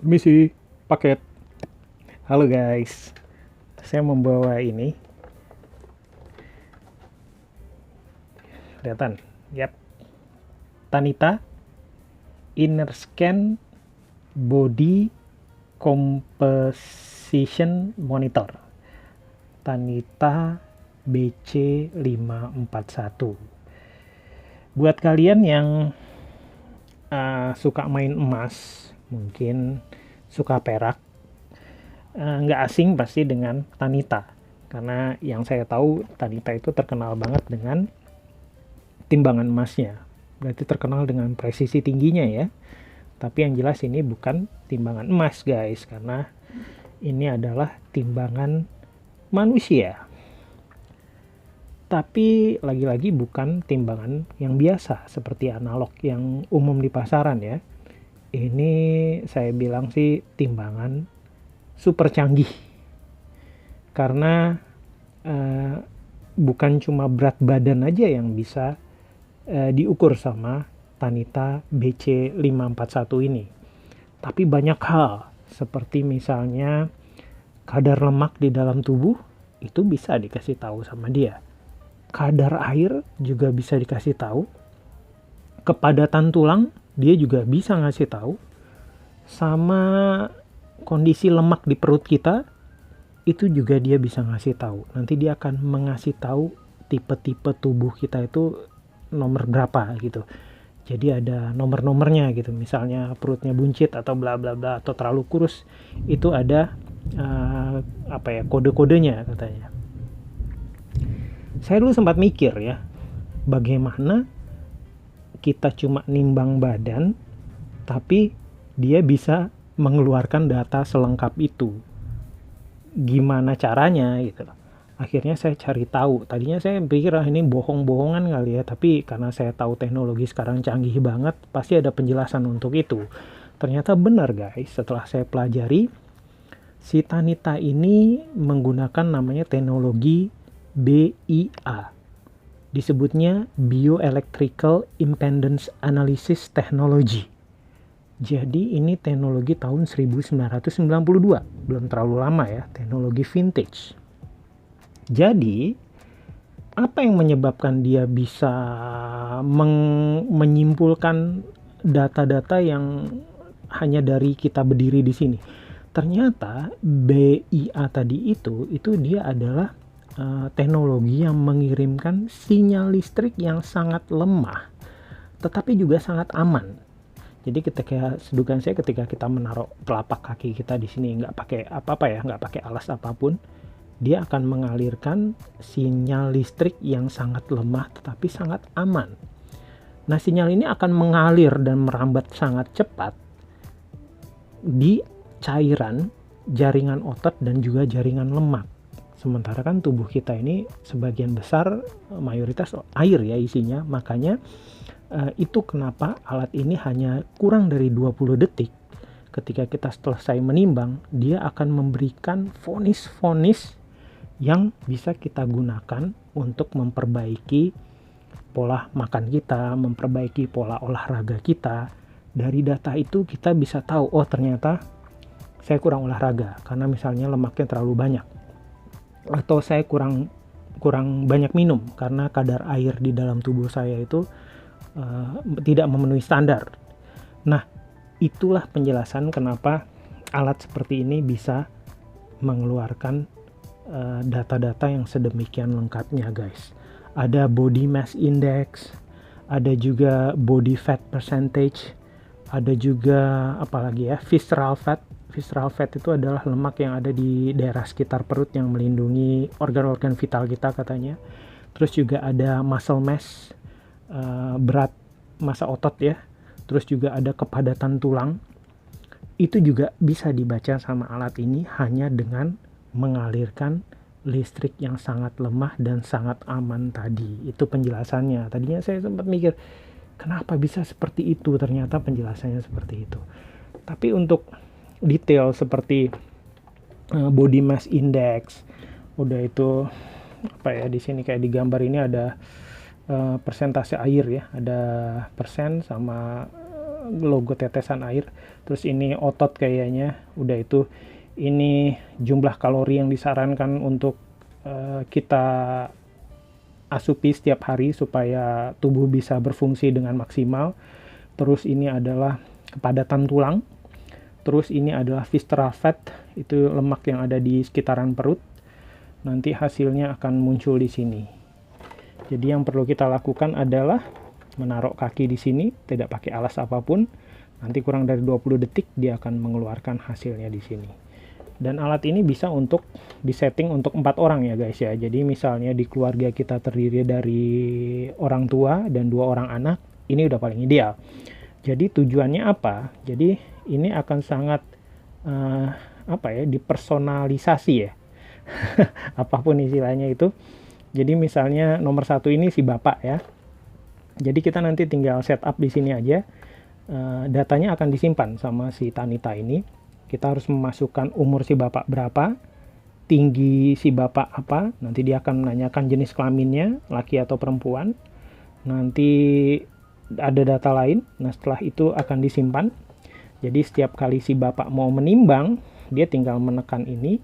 Misi paket. Halo guys, saya membawa ini. Kelihatan? Yap. Tanita Inner Scan Body Composition Monitor. Tanita BC541. Buat kalian yang suka main emas, mungkin suka perak, nggak asing pasti dengan Tanita, karena yang saya tahu Tanita itu terkenal banget dengan timbangan emasnya, berarti terkenal dengan presisi tingginya ya. Tapi yang jelas ini bukan timbangan emas guys, karena ini adalah timbangan manusia. Tapi lagi-lagi bukan timbangan yang biasa seperti analog yang umum di pasaran ya. Ini saya bilang sih timbangan super canggih, karena bukan cuma berat badan aja yang bisa diukur sama Tanita BC541 ini, tapi banyak hal seperti misalnya kadar lemak di dalam tubuh itu bisa dikasih tahu sama dia, kadar air juga bisa dikasih tahu, kepadatan tulang dia juga bisa ngasih tahu, sama kondisi lemak di perut kita itu juga dia bisa ngasih tahu. Nanti dia akan mengasih tahu tipe-tipe tubuh kita itu nomor berapa gitu. Jadi ada nomor-nomornya gitu. Misalnya perutnya buncit atau bla bla bla atau terlalu kurus, itu ada kode-kodenya katanya. Saya dulu sempat mikir ya, bagaimana kita cuma nimbang badan tapi dia bisa mengeluarkan data selengkap itu. Gimana caranya gitu. Akhirnya saya cari tahu. Tadinya saya pikir ini bohong-bohongan kali ya, tapi karena saya tahu teknologi sekarang canggih banget, pasti ada penjelasan untuk itu. Ternyata benar guys, setelah saya pelajari, si Tanita ini menggunakan namanya teknologi BIA. Disebutnya Bioelectrical Impedance Analysis Technology. Jadi ini teknologi tahun 1992, belum terlalu lama ya, teknologi vintage. Jadi apa yang menyebabkan dia bisa menyimpulkan data-data yang hanya dari kita berdiri di sini? Ternyata BIA tadi itu dia adalah teknologi yang mengirimkan sinyal listrik yang sangat lemah, tetapi juga sangat aman. Jadi sedugaan saya ketika kita menaruh telapak kaki kita di sini nggak pakai apa-apa ya, nggak pakai alas apapun, dia akan mengalirkan sinyal listrik yang sangat lemah tetapi sangat aman. Nah, sinyal ini akan mengalir dan merambat sangat cepat di cairan, jaringan otot dan juga jaringan lemak. Sementara kan tubuh kita ini sebagian besar mayoritas air ya isinya, makanya itu kenapa alat ini hanya kurang dari 20 detik ketika kita selesai menimbang, dia akan memberikan vonis-vonis yang bisa kita gunakan untuk memperbaiki pola makan kita, memperbaiki pola olahraga kita. Dari data itu kita bisa tahu, oh ternyata saya kurang olahraga karena misalnya lemaknya terlalu banyak, atau saya kurang banyak minum karena kadar air di dalam tubuh saya itu tidak memenuhi standar. Nah, itulah penjelasan kenapa alat seperti ini bisa mengeluarkan data-data yang sedemikian lengkapnya guys. Ada body mass index, ada juga body fat percentage, ada juga apalagi ya, visceral fat. Visceral fat itu adalah lemak yang ada di daerah sekitar perut yang melindungi organ-organ vital kita katanya. Terus juga ada muscle mass, berat massa otot ya. Terus juga ada kepadatan tulang. Itu juga bisa dibaca sama alat ini hanya dengan mengalirkan listrik yang sangat lemah dan sangat aman tadi. Itu penjelasannya. Tadinya saya sempat mikir, kenapa bisa seperti itu? Ternyata penjelasannya seperti itu. Tapi untuk detail seperti body mass index, udah itu apa ya, di sini kayak di gambar ini ada persentase air ya, ada persen sama logo tetesan air. Terus ini otot kayaknya, udah itu ini jumlah kalori yang disarankan untuk kita asupi setiap hari supaya tubuh bisa berfungsi dengan maksimal. Terus ini adalah kepadatan tulang. Terus ini adalah visceral fat, itu lemak yang ada di sekitaran perut. Nanti hasilnya akan muncul di sini. Jadi yang perlu kita lakukan adalah menaruh kaki di sini, tidak pakai alas apapun. Nanti kurang dari 20 detik dia akan mengeluarkan hasilnya di sini. Dan alat ini bisa untuk disetting untuk 4 orang ya guys ya. Jadi misalnya di keluarga kita terdiri dari orang tua dan 2 orang anak, ini udah paling ideal. Jadi tujuannya apa? Jadi ini akan sangat dipersonalisasi ya. Apapun istilahnya itu. Jadi misalnya nomor 1 ini si bapak ya. Jadi kita nanti tinggal setup di sini aja. Datanya akan disimpan sama si Tanita ini. Kita harus memasukkan umur si bapak berapa, tinggi si bapak apa, nanti dia akan menanyakan jenis kelaminnya, laki atau perempuan. Nanti ada data lain, nah setelah itu akan disimpan. Jadi setiap kali si bapak mau menimbang, dia tinggal menekan ini,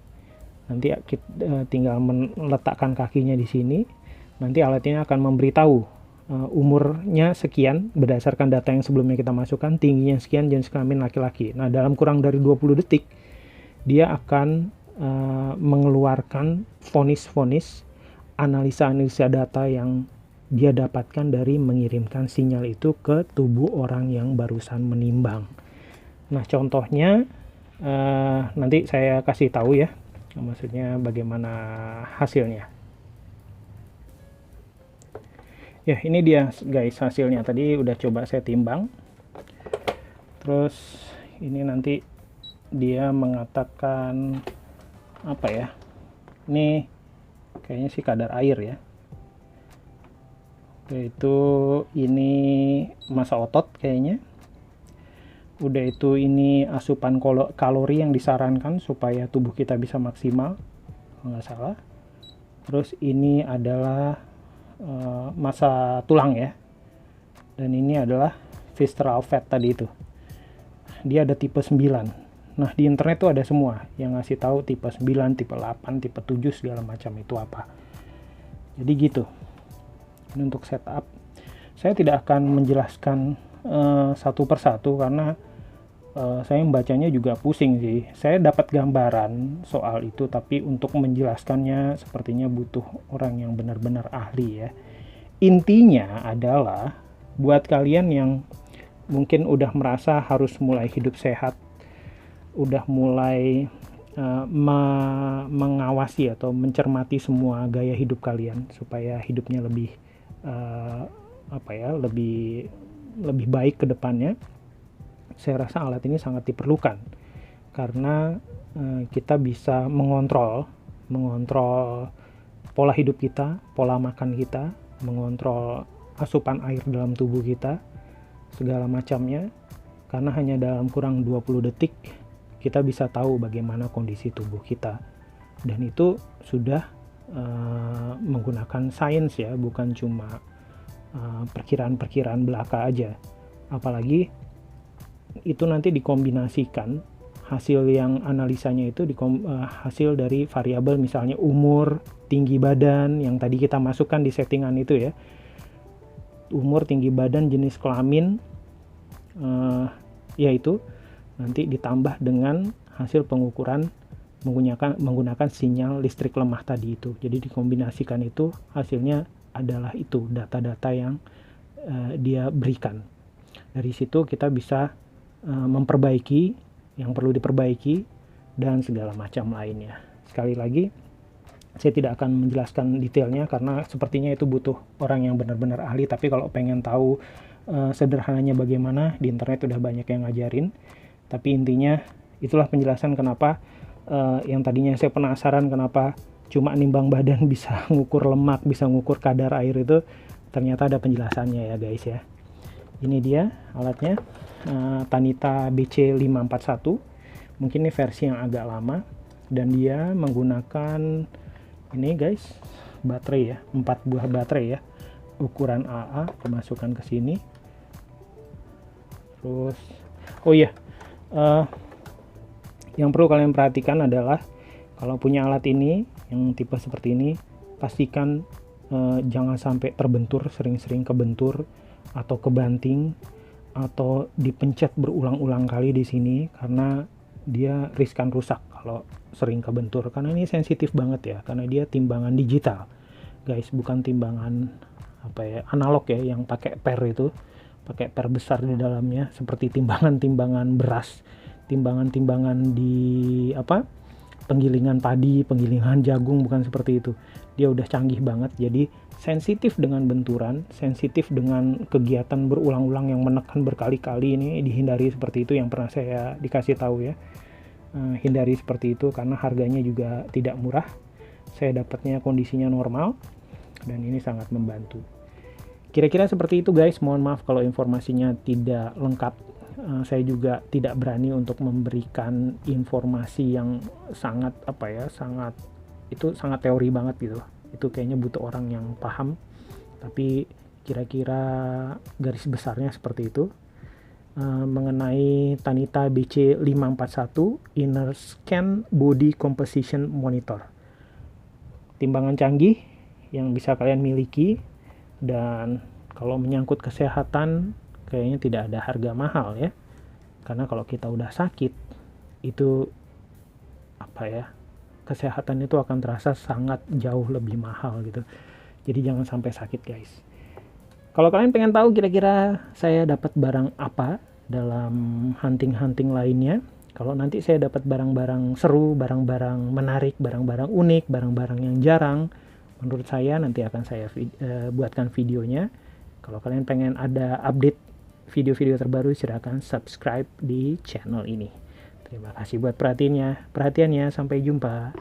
nanti kita tinggal meletakkan kakinya di sini. Nanti alat ini akan memberitahu umurnya sekian berdasarkan data yang sebelumnya kita masukkan, tingginya sekian, jenis kelamin laki-laki. Nah, dalam kurang dari 20 detik dia akan mengeluarkan vonis-vonis, analisa-analisa data yang dia dapatkan dari mengirimkan sinyal itu ke tubuh orang yang barusan menimbang. Nah, contohnya nanti saya kasih tahu ya, maksudnya bagaimana hasilnya. Ya, ini dia guys hasilnya. Tadi udah coba saya timbang. Terus ini nanti dia mengatakan apa ya? Ini kayaknya sih kadar air ya. Yaitu ini massa otot kayaknya. Udah itu ini asupan kalori yang disarankan supaya tubuh kita bisa maksimal. Nggak salah. Terus ini adalah massa tulang ya, dan ini adalah visceral fat tadi itu. Dia ada tipe 9. Nah di internet tuh ada semua yang ngasih tahu tipe 9, tipe 8, tipe 7 segala macam itu apa. Jadi gitu. Ini untuk setup. Saya tidak akan menjelaskan satu persatu karena saya membacanya juga pusing sih. Saya dapat gambaran soal itu, tapi untuk menjelaskannya sepertinya butuh orang yang benar-benar ahli ya. Intinya adalah buat kalian yang mungkin udah merasa harus mulai hidup sehat, udah mulai mengawasi atau mencermati semua gaya hidup kalian supaya hidupnya lebih lebih baik ke depannya. Saya rasa alat ini sangat diperlukan karena kita bisa mengontrol pola hidup kita, pola makan kita, mengontrol asupan air dalam tubuh kita, segala macamnya, karena hanya dalam kurang 20 detik kita bisa tahu bagaimana kondisi tubuh kita. Dan itu sudah menggunakan sains ya, bukan cuma perkiraan-perkiraan belaka aja. Apalagi itu nanti dikombinasikan hasil yang analisanya itu hasil dari variabel misalnya umur, tinggi badan yang tadi kita masukkan di settingan itu ya, umur, tinggi badan, jenis kelamin, yaitu nanti ditambah dengan hasil pengukuran menggunakan sinyal listrik lemah tadi itu. Jadi dikombinasikan itu hasilnya adalah itu data-data yang dia berikan. Dari situ kita bisa memperbaiki yang perlu diperbaiki dan segala macam lainnya. Sekali lagi saya tidak akan menjelaskan detailnya karena sepertinya itu butuh orang yang benar-benar ahli, tapi kalau pengen tahu sederhananya bagaimana, di internet udah banyak yang ngajarin. Tapi intinya itulah penjelasan kenapa yang tadinya saya penasaran kenapa cuma nimbang badan bisa ngukur lemak, bisa ngukur kadar air, itu ternyata ada penjelasannya ya guys ya. Ini dia alatnya, Tanita BC541. Mungkin ini versi yang agak lama dan dia menggunakan ini guys, baterai ya, 4 buah baterai ya, ukuran AA, dimasukkan ke sini. Terus oh iya, eh, yang perlu kalian perhatikan adalah kalau punya alat ini yang tipe seperti ini, pastikan jangan sampai terbentur, sering-sering kebentur atau kebanting atau dipencet berulang-ulang kali di sini, karena dia riskan rusak kalau sering kebentur, karena ini sensitif banget ya, karena dia timbangan digital guys, bukan timbangan apa ya, analog ya, yang pakai per itu, pakai per besar di dalamnya seperti timbangan-timbangan beras, timbangan-timbangan di apa, penggilingan padi, penggilingan jagung, bukan seperti itu. Dia udah canggih banget, jadi sensitif dengan benturan, sensitif dengan kegiatan berulang-ulang yang menekan berkali-kali. Ini dihindari seperti itu, yang pernah saya dikasih tahu ya. Hindari seperti itu karena harganya juga tidak murah. Saya dapatnya kondisinya normal dan ini sangat membantu. Kira-kira seperti itu guys, mohon maaf kalau informasinya tidak lengkap. Saya juga tidak berani untuk memberikan informasi yang sangat apa ya, sangat teori banget gitu. Itu kayaknya butuh orang yang paham, tapi kira-kira garis besarnya seperti itu. Mengenai Tanita BC541 Inner Scan Body Composition Monitor, timbangan canggih yang bisa kalian miliki, dan kalau menyangkut kesehatan kayaknya tidak ada harga mahal ya, karena kalau kita udah sakit itu apa ya, kesehatan itu akan terasa sangat jauh lebih mahal gitu. Jadi jangan sampai sakit guys. Kalau kalian pengen tahu kira-kira saya dapat barang apa dalam hunting-hunting lainnya, kalau nanti saya dapat barang-barang seru, barang-barang menarik, barang-barang unik, barang-barang yang jarang, menurut saya nanti akan saya buatkan videonya. Kalau kalian pengen ada update video-video terbaru, silakan subscribe di channel ini. Terima kasih buat perhatiannya. Sampai jumpa.